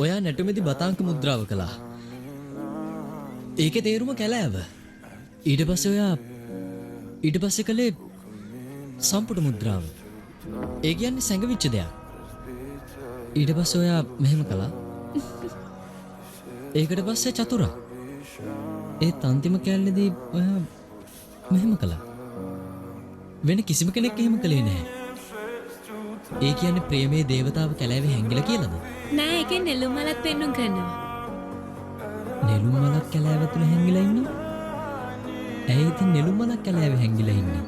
ඔයා නැටුමේදී බතාංක මුද්‍රාව කළා. ඒකේ තේරුම කැලෑව. ඊට පස්සේ කළේ සම්පුට මුද්‍රාව. ඒ කියන්නේ සැඟවිච්ච දෙයක්. ඊට පස්සේ ඔයා මෙහෙම කළා. ඒකට පස්සේ චතුරා. ඒත් අන්තිම කැලේදී ඔයා මෙහෙම කළා. වෙන කිසිම කෙනෙක් එහෙම කළේ නැහැ. ඒ කියන්නේ ප්‍රේමයේ දේවතාව කැලෑවේ හැංගිලා කියලාද? නෑ ඒකෙන් නෙළුම් මලක් පෙන්නුම් කරනවා. නෙළුම් මලක් කැලෑව තුල හැංගිලා ඉන්නවා? ඇයි ඉතින් නෙළුම් මලක් කැලෑවේ හැංගිලා ඉන්නේ?